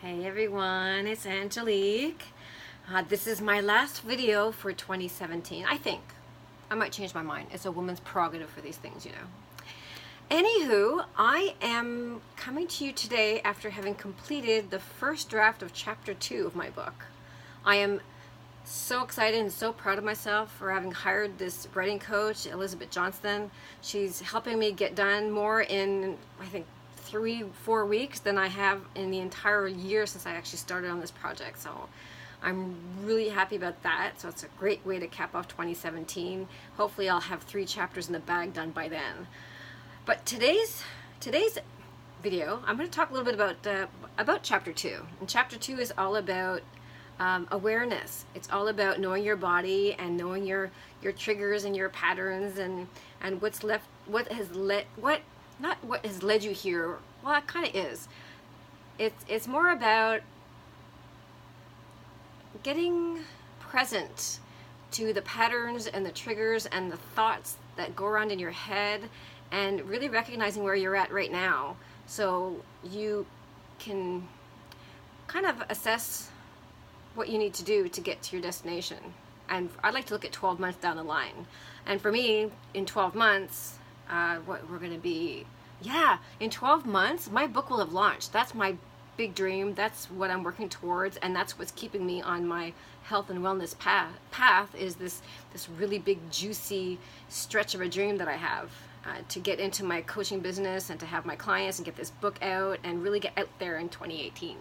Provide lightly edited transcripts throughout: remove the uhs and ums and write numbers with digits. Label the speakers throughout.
Speaker 1: Hey everyone, it's Angelique. This is my last video for 2017, I think. I might change my mind. It's a woman's prerogative for these things, you know. Anywho, I am coming to you today after having completed the first draft of chapter 2 of my book. I am so excited and so proud of myself for having hired this writing coach, Elizabeth Johnston. She's helping me get done more in, I think, 3-4 weeks than I have in the entire year since I actually started on this project. So I'm really happy about that. So it's a great way to cap off 2017. Hopefully I'll have 3 chapters in the bag done by then. But today's video, I'm going to talk a little bit about chapter 2. And chapter 2 is all about awareness. It's all about knowing your body and knowing your triggers and your patterns and what has led you here. Well, it kind of is. It's more about getting present to the patterns and the triggers and the thoughts that go around in your head and really recognizing where you're at right now so you can kind of assess what you need to do to get to your destination. And I'd like to look at 12 months down the line. And for me, in 12 months, what we're going to be, in 12 months, my book will have launched. That's my big dream. That's what I'm working towards. And that's what's keeping me on my health and wellness path is this really big, juicy stretch of a dream that I have to get into my coaching business and to have my clients and get this book out and really get out there in 2018.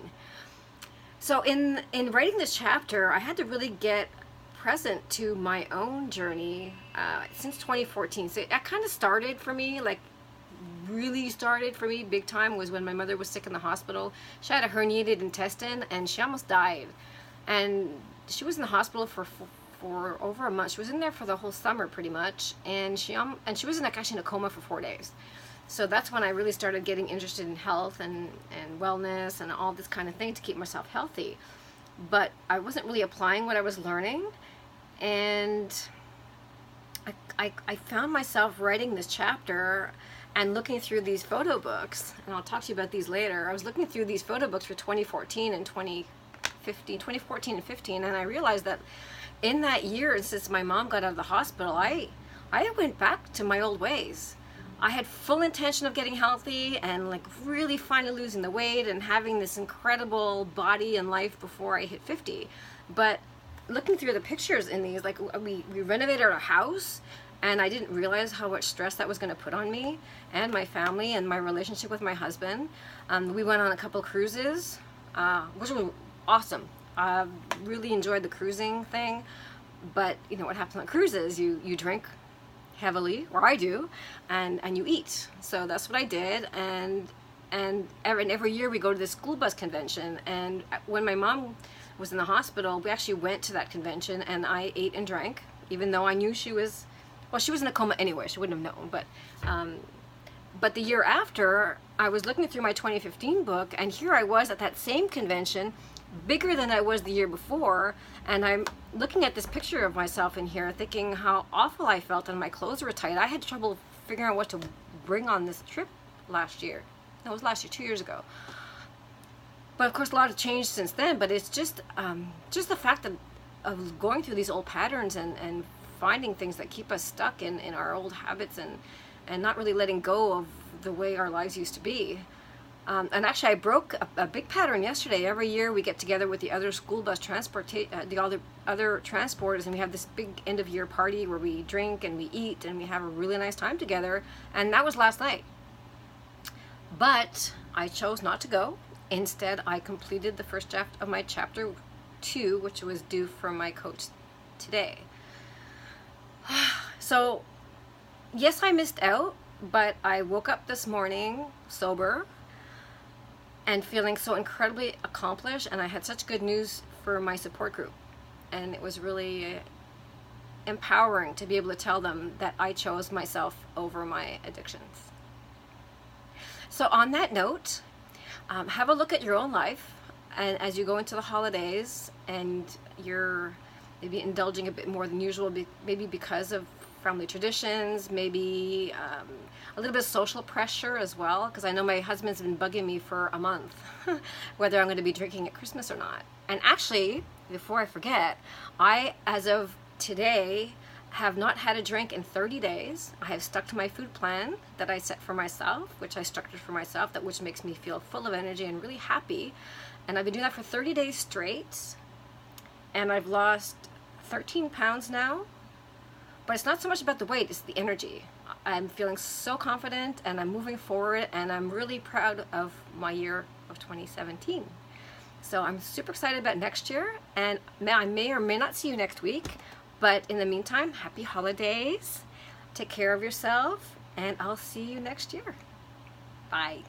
Speaker 1: So in writing this chapter, I had to really get present to my own journey since 2014. So it kind of started for me, like really started for me big time, was when my mother was sick in the hospital. She had a herniated intestine and she almost died. And she was in the hospital for over a month. She was in there for the whole summer pretty much. And she was actually in a coma for 4 days. So that's when I really started getting interested in health and wellness and all this kind of thing to keep myself healthy. But I wasn't really applying what I was learning. And I found myself writing this chapter and looking through these photo books, and I'll talk to you about these later. I was looking through these photo books for 2014 and 2015, and I realized that in that year, since my mom got out of the hospital, I went back to my old ways. I had full intention of getting healthy and like really finally losing the weight and having this incredible body and life before I hit 50. But looking through the pictures in these, like we renovated our house, and I didn't realize how much stress that was going to put on me and my family and my relationship with my husband. We went on a couple cruises, which was awesome. Really enjoyed the cruising thing. But you know what happens on cruises? You drink heavily, or I do, and you eat. So that's what I did. And every year we go to this school bus convention. And when my mom was in the hospital, we actually went to that convention, and I ate and drank, even though I knew she was in a coma anyway. She wouldn't have known. But the year after, I was looking through my 2015 book, and here I was at that same convention, bigger than I was the year before, and I'm looking at this picture of myself in here, thinking how awful I felt, and my clothes were tight. I had trouble figuring out what to bring on this trip last year. No, it was last year, 2 years ago. But of course, a lot has changed since then. But it's just the fact of going through these old patterns and finding things that keep us stuck in our old habits and not really letting go of the way our lives used to be. And actually, I broke a big pattern yesterday. Every year we get together with the other school bus the other transporters, and we have this big end of year party where we drink and we eat and we have a really nice time together. And that was last night. But I chose not to go. Instead, I completed the first draft of my chapter 2, which was due from my coach today. So, yes, I missed out, but I woke up this morning sober and feeling so incredibly accomplished, and I had such good news for my support group. And it was really empowering to be able to tell them that I chose myself over my addictions. So on that note, have a look at your own life, and as you go into the holidays and you're maybe indulging a bit more than usual, maybe because of family traditions, maybe a little bit of social pressure as well, because I know my husband's been bugging me for a month whether I'm going to be drinking at Christmas or not. And actually, before I forget, I, as of today, have not had a drink in 30 days. I have stuck to my food plan that I set for myself, which I structured for myself, which makes me feel full of energy and really happy. And I've been doing that for 30 days straight. And I've lost 13 pounds now. But it's not so much about the weight, it's the energy. I'm feeling so confident and I'm moving forward, and I'm really proud of my year of 2017. So I'm super excited about next year, and I may or may not see you next week. But in the meantime, happy holidays, take care of yourself, and I'll see you next year. Bye.